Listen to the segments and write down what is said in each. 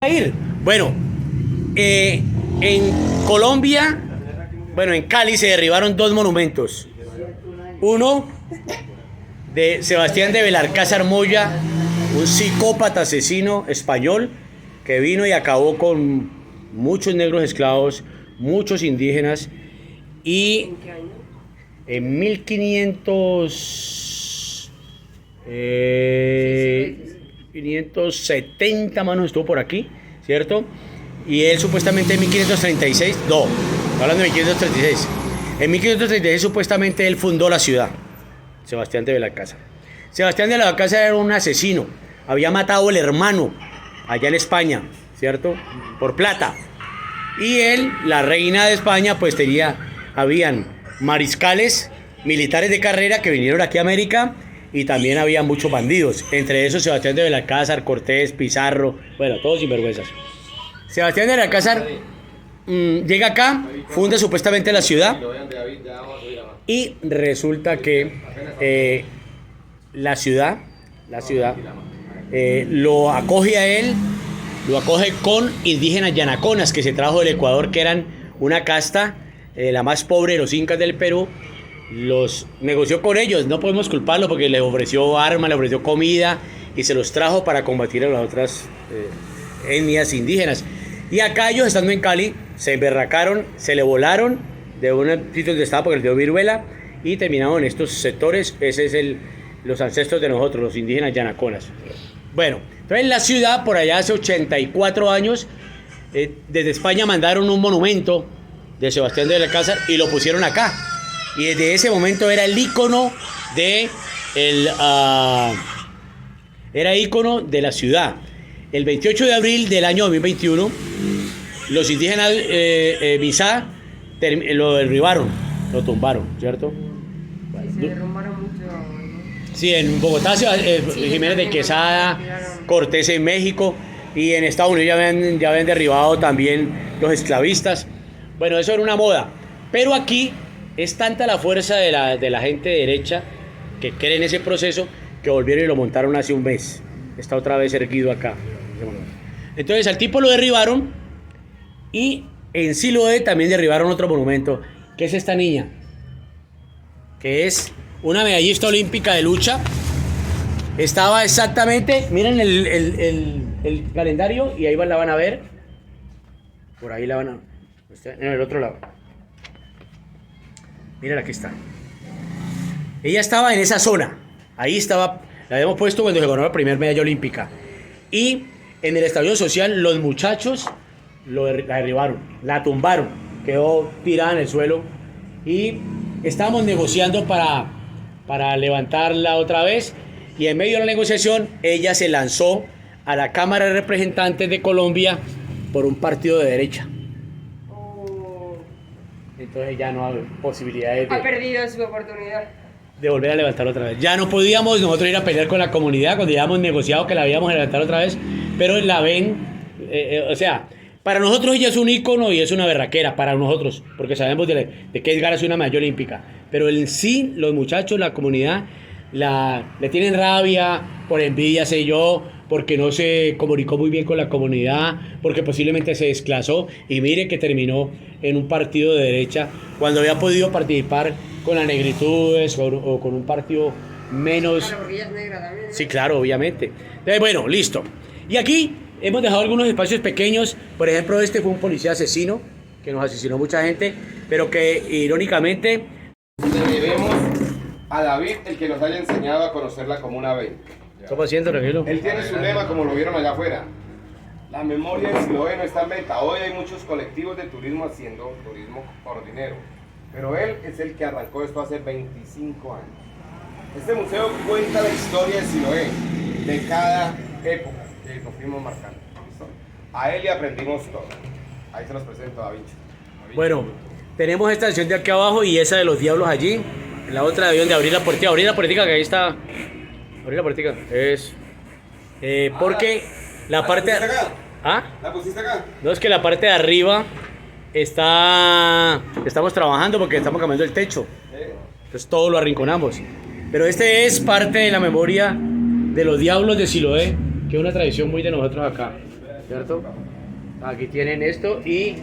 ir. Bueno, en Colombia, bueno, en Cali se derribaron dos monumentos. Uno de Sebastián de Belalcázar Moya, un psicópata asesino español que vino y acabó con muchos negros esclavos, muchos indígenas, y ¿En qué año? en 570 manos estuvo por aquí, ¿cierto? Y él supuestamente en 1536, no, estoy hablando de 1536. En 1536 supuestamente él fundó la ciudad, Sebastián de Belalcázar. Sebastián de Belalcázar era un asesino, había matado al hermano allá en España, ¿cierto? Por plata. Y él, la reina de España, pues habían mariscales militares de carrera que vinieron aquí a América, y también había muchos bandidos, entre esos Sebastián de Belalcázar, Cortés, Pizarro, bueno, todos sinvergüenzas. Sebastián de Belalcázar llega acá, funda supuestamente la ciudad, y resulta que la ciudad lo acoge a él, lo acoge con indígenas yanaconas que se trajo del Ecuador, que eran una casta, la más pobre de los incas del Perú. Los negoció con ellos, no podemos culparlo porque les ofreció armas, les ofreció comida y se los trajo para combatir a las otras etnias indígenas. Y acá ellos, estando en Cali, se emberracaron, se le volaron de un sitio donde estaba porque les dio viruela y terminaron en estos sectores. Ese es los ancestros de nosotros, los indígenas yanaconas. Bueno, entonces en la ciudad, por allá hace 84 años, desde España mandaron un monumento de Sebastián de Belalcázar y lo pusieron acá. Y desde ese momento era el ícono era ícono de la ciudad. El 28 de abril del año 2021, los indígenas Misá lo derribaron, lo tumbaron, ¿cierto? Sí, se derrumbaron mucho, ¿no? Sí, en Bogotá, Jiménez de Quesada, Cortés en México, y en Estados Unidos ya habían derribado también los esclavistas. Bueno, eso era una moda. Pero aquí es tanta la fuerza de la gente derecha que cree en ese proceso que volvieron y lo montaron hace un mes. Está otra vez erguido acá. Entonces al tipo lo derribaron, y en Siloé también derribaron otro monumento, que es esta niña, que es una medallista olímpica de lucha. Estaba exactamente, miren el calendario, y ahí la van a ver. Por ahí la van a ver, en el otro lado. Miren, aquí está. Ella estaba en esa zona. Ahí estaba, la habíamos puesto cuando se ganó la primera medalla olímpica. Y en el estallido social, los muchachos la derribaron, la tumbaron, quedó tirada en el suelo. Y estábamos negociando para levantarla otra vez. Y en medio de la negociación, ella se lanzó a la Cámara de Representantes de Colombia por un partido de derecha. Entonces ya no hay posibilidades Ha perdido su oportunidad de volver a levantar otra vez. Ya no podíamos nosotros ir a pelear con la comunidad cuando ya habíamos negociado que la íbamos a levantar otra vez, pero la ven, o sea, para nosotros ella es un ícono y es una berraquera, para nosotros, porque sabemos de que es ganarse una medalla olímpica, pero en sí los muchachos, la comunidad, le tienen rabia, por envidia sé yo, porque no se comunicó muy bien con la comunidad, porque posiblemente se desclasó, y mire que terminó en un partido de derecha cuando había podido participar con las negritudes o con un partido menos. Claro, porque ella es negra también, ¿no? Sí, claro, obviamente. Entonces, bueno, listo. Y aquí hemos dejado algunos espacios pequeños. Por ejemplo, este fue un policía asesino que nos asesinó mucha gente, pero que irónicamente le debemos a David el que nos haya enseñado a conocer la Comuna 20. ¿Cómo haciendo, tranquilo? Él tiene su lema, como lo vieron allá afuera. La memoria de Siloé no está en venta. Hoy hay muchos colectivos de turismo haciendo turismo por dinero, pero él es el que arrancó esto hace 25 años. Este museo cuenta la historia de Siloé, de cada época que nos fuimos marcando. ¿Listo? A él le aprendimos todo. Ahí se los presento a Vinci. Bueno, tenemos esta sección de aquí abajo y esa de los diablos allí. En la otra debieron de abrir la puertica que ahí está. Abrir la puertica. Es porque la parte ¿La pusiste acá? ¿Ah? ¿La pusiste acá? No, es que la parte de arriba estamos trabajando porque estamos cambiando el techo. Entonces todo lo arrinconamos. Pero este es parte de la memoria de los diablos de Siloé, que es una tradición muy de nosotros acá. ¿cierto? Aquí tienen esto y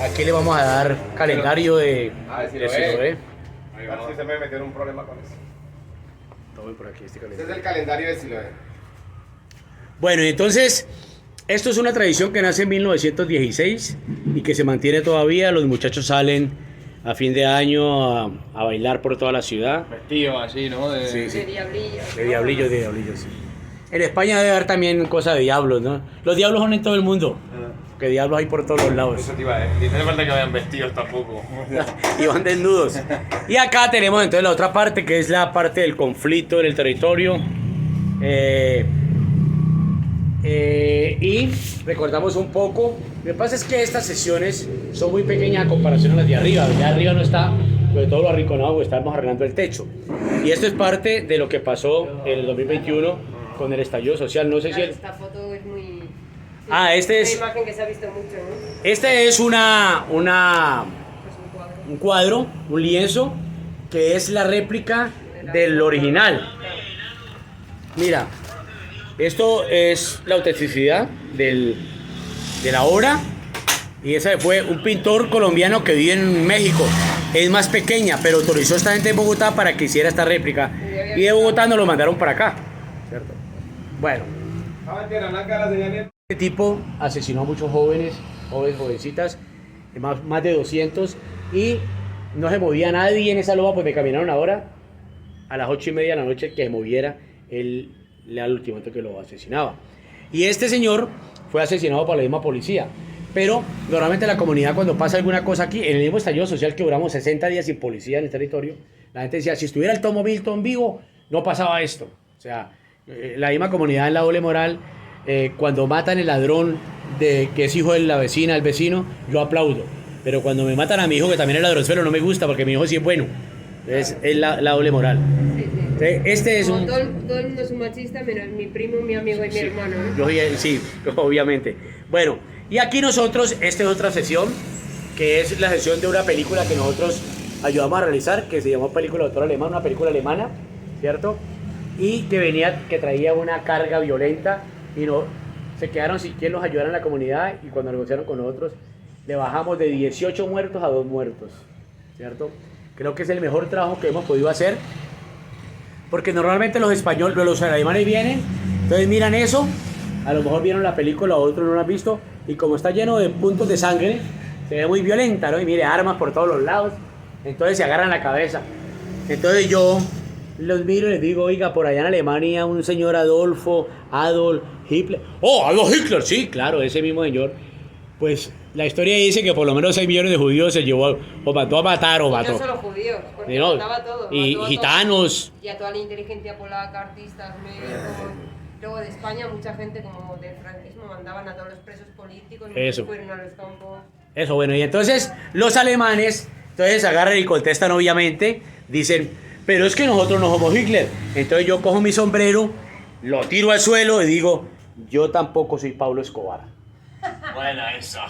aquí le vamos a dar calendario de Siloé. A ver si se me metieron un problema con eso. Tome por aquí este Este es calendario. el calendario de Siloé. Bueno, entonces, esto es una tradición que nace en 1916 y que se mantiene todavía. Los muchachos salen a fin de año a bailar por toda la ciudad. Vestido así, ¿no? Sí, sí. De diablillos. De diablillos, sí. En España debe haber también cosas de diablos, ¿no? Los diablos son en todo el mundo. Que diablos hay por todos los lados. Eso te iba a decir. No hace falta que vayan vestidos tampoco. Y van desnudos. Y acá tenemos entonces la otra parte, que es la parte del conflicto en el territorio. Y recordamos un poco. Lo que pasa es que estas sesiones son muy pequeñas a comparación a las de arriba. Ya arriba no está, sobre todo lo arrinconado, porque estamos arreglando el techo. Y esto es parte de lo que pasó en el 2021 con el estallido social. No sé si Claro, el... esta foto es muy... sí, Este es... una imagen que se ha visto mucho, ¿no? Este es Es un cuadro. un cuadro, un lienzo, que es la réplica del original. Mira, esto es la autenticidad de la obra. Y ese fue un pintor colombiano que vive en México. Es más pequeña, pero autorizó a esta gente de Bogotá para que hiciera esta réplica. Y de Bogotá nos lo mandaron para acá, ¿cierto? Bueno, este tipo asesinó a muchos jovencitas, más de 200, y no se movía nadie en esa loba, pues me caminaron ahora a las 8:30 de la noche que se moviera, él le da el ultimato que lo asesinaba. Y este señor fue asesinado por la misma policía. Pero normalmente la comunidad, cuando pasa alguna cosa aquí, en el mismo estallido social que duramos 60 días sin policía en el territorio, la gente decía, si estuviera el Tomo Milton vivo, no pasaba esto. O sea, la misma comunidad en la doble moral, cuando matan el ladrón que es hijo de la vecina, el vecino, yo aplaudo. Pero cuando me matan a mi hijo, que también es ladronzuelo, no me gusta, porque mi hijo sí es bueno. Es la doble moral. Sí, sí. Este es Como un... todo el mundo es un machista, menos mi primo, mi amigo y mi hermano, ¿no? Sí, obviamente. Bueno, y aquí nosotros, esta es otra sesión, que es la sesión de una película que nosotros ayudamos a realizar, que se llamó Película de Autor Alemán, una película alemana, ¿cierto? Y que traía una carga violenta, y no se quedaron sin quien los ayudara en la comunidad, y cuando negociaron con nosotros, le bajamos de 18 muertos a 2 muertos, ¿cierto? Creo que es el mejor trabajo que hemos podido hacer, porque normalmente los alemanes vienen, entonces miran eso, a lo mejor vieron la película, otros no la han visto, y como está lleno de puntos de sangre, se ve muy violenta, ¿no? Y mire, armas por todos los lados, entonces se agarran la cabeza. Entonces yo los miro y les digo, oiga, por allá en Alemania un señor Adolf Hitler. ¡Oh, Adolf Hitler! Sí, claro, ese mismo señor. Pues la historia dice que por lo menos 6 millones de judíos se llevó, o mató a matar, o mató. No solo judíos, porque No, mataba a todos. y mató a gitanos. todos. Y a toda la inteligencia polaca, artistas, médicos. Luego de España, mucha gente como del franquismo mandaban a todos los presos políticos. Eso. Fueron a los campos. Eso, bueno, y entonces los alemanes, entonces agarran y contestan obviamente, dicen, pero es que nosotros no somos Hitler. Entonces yo cojo mi sombrero, lo tiro al suelo y digo, yo tampoco soy Pablo Escobar. Buena esa.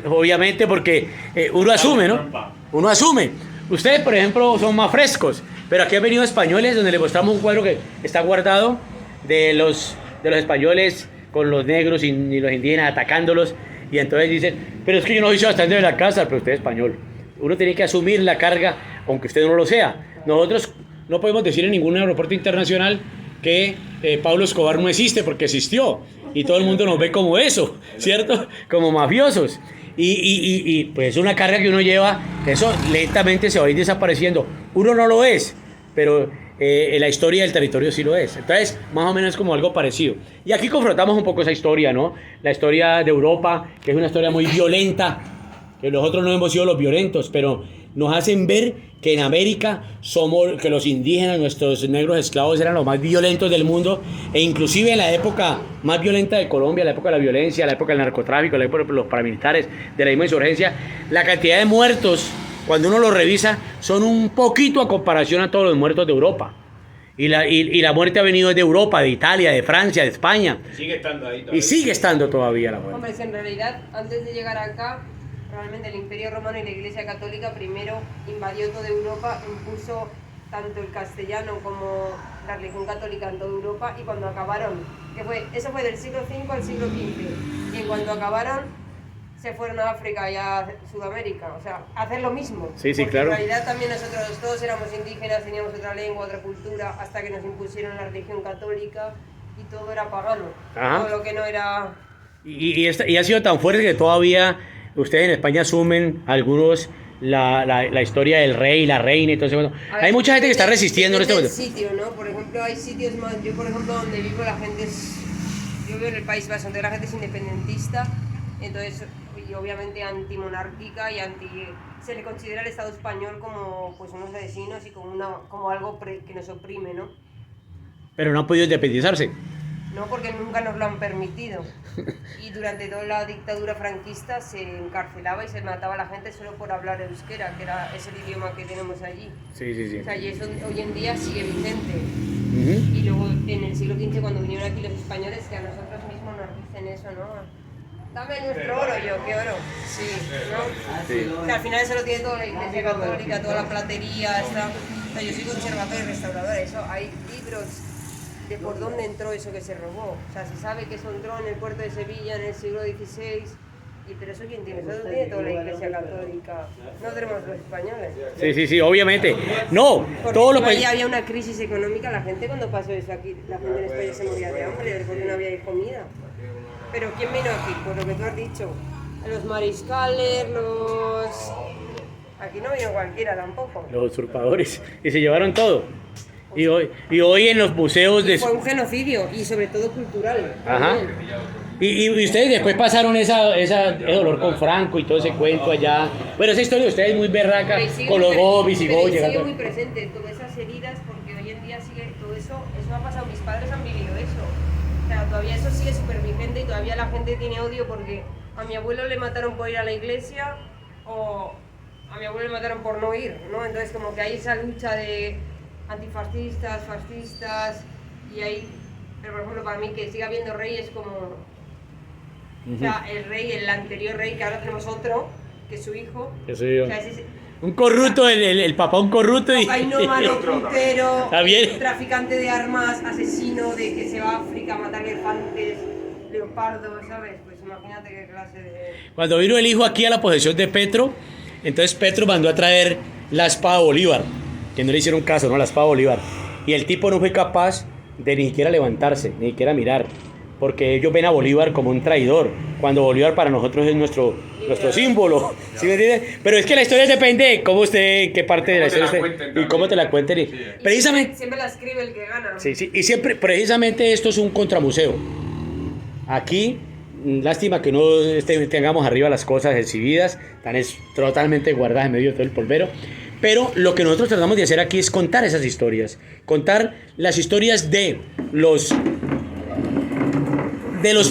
Obviamente porque uno asume, ¿no? Uno asume. Ustedes, por ejemplo, son más frescos, pero aquí han venido españoles donde les mostramos un cuadro que está guardado de los españoles con los negros y los indígenas atacándolos, y entonces dicen, pero es que yo no soy bastante de la casa, pero usted es español. Uno tiene que asumir la carga, aunque usted no lo sea. Nosotros no podemos decir en ningún aeropuerto internacional que Pablo Escobar no existe, porque existió, y todo el mundo nos ve como eso, ¿cierto? Como mafiosos. Y pues es una carga que uno lleva, que eso lentamente se va a ir desapareciendo. Uno no lo es, pero la historia del territorio sí lo es. Entonces, más o menos es como algo parecido. Y aquí confrontamos un poco esa historia, ¿no? La historia de Europa, que es una historia muy violenta, que nosotros no hemos sido los violentos, pero nos hacen ver que en América que los indígenas, nuestros negros esclavos, eran los más violentos del mundo, e inclusive en la época más violenta de Colombia, la época de la violencia, la época del narcotráfico, la época de los paramilitares, de la misma insurgencia, la cantidad de muertos, cuando uno los revisa, son un poquito a comparación a todos los muertos de Europa. Y la muerte ha venido de Europa, de Italia, de Francia, de España. Sigue estando ahí todavía. Y sigue estando todavía la muerte. Hombre, si en realidad, antes de llegar acá, realmente el Imperio Romano y la Iglesia Católica primero invadió toda Europa, impuso tanto el castellano como la religión católica en toda Europa, y cuando acabaron, eso fue del siglo V al siglo XV, y en cuanto acabaron se fueron a África y a Sudamérica, o sea, a hacer lo mismo. Sí, porque claro. En realidad también nosotros todos éramos indígenas, teníamos otra lengua, otra cultura, hasta que nos impusieron la religión católica y todo era pagano. Ajá. Todo lo que no era... Y ha sido tan fuerte que todavía ustedes en España asumen algunos la historia del rey, la reina y todo eso. Bueno, hay mucha gente que está resistiendo en este momento. Sitio, ¿no? Por ejemplo, hay sitios más... Yo, por ejemplo, donde vivo la gente es... Yo vivo en el País Vasco, donde la gente es independentista, entonces, y obviamente antimonárquica y se le considera al Estado español como pues unos asesinos y como algo que nos oprime, ¿no? Pero no han podido independizarse. No, porque nunca nos lo han permitido. Y durante toda la dictadura franquista se encarcelaba y se mataba a la gente solo por hablar euskera, que es el idioma que tenemos allí. Sí, sí, sí. O sea, y eso hoy en día sigue vigente. Ujú. Y luego en el siglo XV, cuando vinieron aquí los españoles, que a nosotros mismos nos dicen eso, ¿no? Dame nuestro oro, yo, ¿qué oro? Sí, ¿no? Sí. O sea, al final eso lo tiene toda la Iglesia Católica, toda la platería, o sea, yo soy conservador y restaurador, eso, hay libros de por dónde entró eso que se robó. O sea, se sabe que eso entró en el puerto de Sevilla en el siglo XVI, pero eso quién tiene, eso lo tiene toda la Iglesia Católica, no tenemos los españoles. Sí, sí, sí, obviamente. No, Porque todo lo ahí que... había una crisis económica, la gente cuando pasó eso aquí, la gente en España se moría de hambre porque no había comida. Pero ¿quién vino aquí? Pues lo que tú has dicho, los mariscales, Aquí no vino cualquiera tampoco. Los usurpadores. Y se llevaron todo. Y hoy en los museos de... Fue un genocidio y sobre todo cultural. Ajá. Y ustedes después pasaron ese dolor con Franco y todo ese cuento allá. Bueno, esa historia de ustedes es muy berraca, con los gobis y pero gobis sigue llegando. muy presente, todas esas heridas, porque hoy en día sigue todo eso ha pasado, mis padres han vivido eso. O sea, todavía eso sigue súper vigente y todavía la gente tiene odio porque a mi abuelo le mataron por ir a la iglesia o a mi abuelo le mataron por no ir, ¿no? Entonces como que hay esa lucha de antifascistas, fascistas y hay... Pero por ejemplo para mí que siga habiendo rey es como... O sea, el rey, el anterior rey, que ahora tenemos otro, que es su hijo. Que soy yo. O sea, ese, Un corrupto, el papá un corrupto y... cocainómano, puntero, Está bien. traficante de armas, asesino de que se va a África a matar elefantes, leopardos, ¿sabes? Pues imagínate qué clase de... Cuando vino el hijo aquí a la posesión de Petro, entonces Petro mandó a traer la espada Bolívar, que no le hicieron caso, ¿no? La espada Bolívar. Y el tipo no fue capaz de ni siquiera levantarse, ni siquiera mirar, porque ellos ven a Bolívar como un traidor, cuando Bolívar para nosotros es nuestro símbolo, ¿sí me entiende? Pero es que la historia depende de cómo usted, qué parte de la historia y cómo te la cuenten. Sí. Precisamente, Siempre la escribe el que gana. sí, sí, y siempre, precisamente esto es un contramuseo. Aquí, lástima que no tengamos arriba las cosas exhibidas, están totalmente guardadas en medio de todo el polvero. Pero lo que nosotros tratamos de hacer aquí es contar esas historias, contar las historias de los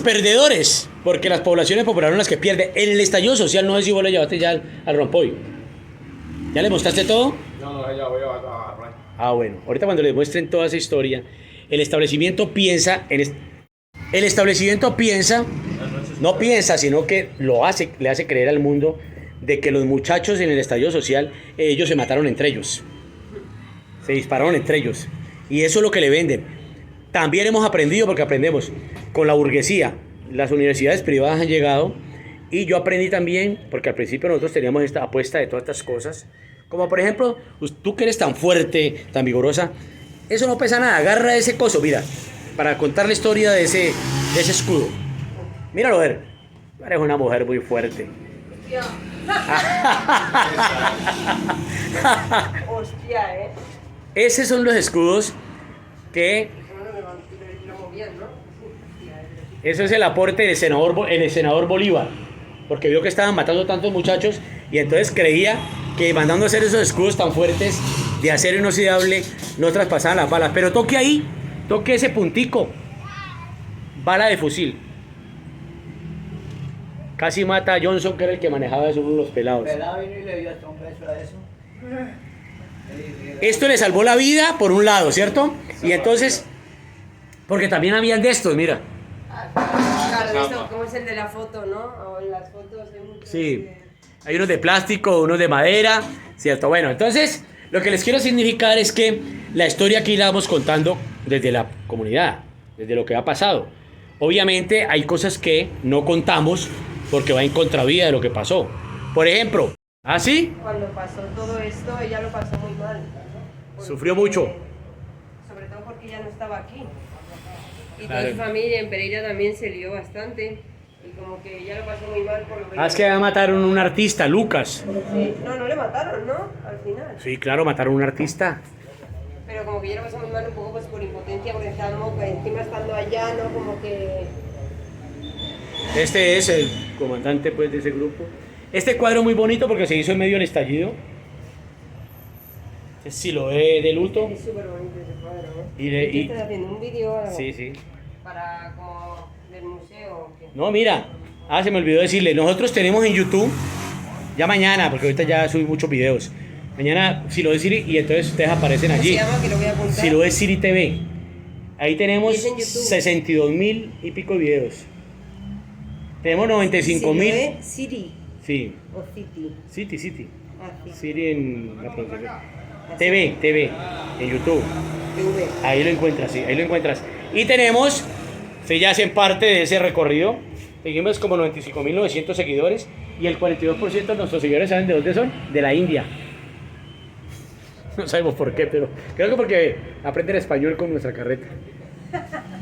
perdedores, porque las poblaciones populares son las que pierden. En el estallido social, no sé si vos lo llevaste ya al Rompoy. ¿Ya le mostraste todo? No, ya voy a hablar. Ah, bueno, ahorita cuando les muestren toda esa historia, el establecimiento piensa, no piensa, sino que le hace creer al mundo de que los muchachos en el estallido social, ellos se mataron entre ellos, se dispararon entre ellos, y eso es lo que le venden. También hemos aprendido, porque aprendemos con la burguesía, las universidades privadas han llegado, y yo aprendí también, porque al principio nosotros teníamos esta apuesta de todas estas cosas, como por ejemplo, tú que eres tan fuerte, tan vigorosa, eso no pesa nada, agarra ese coso, mira, para contar la historia de ese escudo. Míralo, a ver, eres una mujer muy fuerte. Hostia. Hostia, Esos son los escudos que... Lo movían, ¿no? Eso es el aporte del senador Bolívar, porque vio que estaban matando tantos muchachos y entonces creía que mandando a hacer esos escudos tan fuertes de acero inoxidable no traspasaban las balas. Pero toque ese puntico, bala de fusil. Casi mata a Johnson, que era el que manejaba esos los pelados. Pelado vino y le dio hasta un beso a eso. Esto le salvó la vida por un lado, ¿cierto? Y entonces, porque también habían de estos, mira. Claro, esto como es el de la foto, ¿no? O en las fotos hay muchos. Sí, hay unos de plástico, unos de madera, ¿cierto? Bueno, entonces, Lo que les quiero significar es que la historia aquí la vamos contando desde la comunidad, desde lo que ha pasado. Obviamente hay cosas que no contamos porque va en contravía de lo que pasó. Por ejemplo, ¿ah, sí? Cuando pasó todo esto, ella lo pasó muy mal. Sufrió mucho. Sobre todo porque ella no estaba aquí. Y Claro. toda su familia en Pereira también se lió bastante. Y como que ella lo pasó muy mal por lo que... Ah, es que mataron a un artista, Lucas. Sí. No le mataron, ¿no? Al final. Sí, claro, mataron a un artista. Pero como que ella lo pasó muy mal un poco pues por impotencia, porque estábamos pues, encima estando allá, ¿no? Como que... Este es el comandante pues, de ese grupo. Este cuadro muy bonito porque se hizo en medio del estallido. Este es Siloé de luto. Es súper bonito ese cuadro, ¿no? Y de- ¿Qué y- estás haciendo? ¿Un vídeo o algo? Sí, sí. Para como del museo o qué? No, mira. Ah, se me olvidó decirle. Nosotros tenemos en YouTube, ya mañana, porque ahorita ya subí muchos videos. Mañana Siloé City y entonces ustedes aparecen ¿Cómo allí. se llama? Que lo voy a apuntar. Siloé City TV. Ahí tenemos ¿Y es en YouTube? 62.000 y pico de videos. Tenemos 95.000. Siloé City Sí, o City. City. Ah, sí. City en la pronunciación. TV, en YouTube. TV. Ahí lo encuentras, sí, ahí lo encuentras. Y tenemos, si ya hacen parte de ese recorrido, seguimos como 95.900 seguidores y el 42% de nuestros seguidores, ¿saben de dónde son? De la India. No sabemos por qué, pero creo que porque aprenden español con nuestra carreta.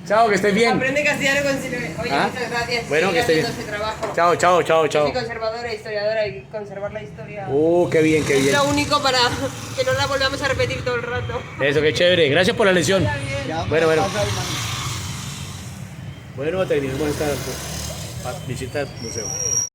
Chao, que estés bien. Aprende castellano con Siloé. Oye, ¿Ah? muchas gracias. Bueno, Sigue que esté bien. haciendo ese trabajo. Chao. Yo soy conservadora, historiadora y conservar la historia. Qué bien, qué Es bien. lo único para que no la volvamos a repetir todo el rato. Eso, qué chévere. Gracias por la lección. Está bien. Ya, Bueno. pasa, hermano. Bueno, terminamos esta visita al museo.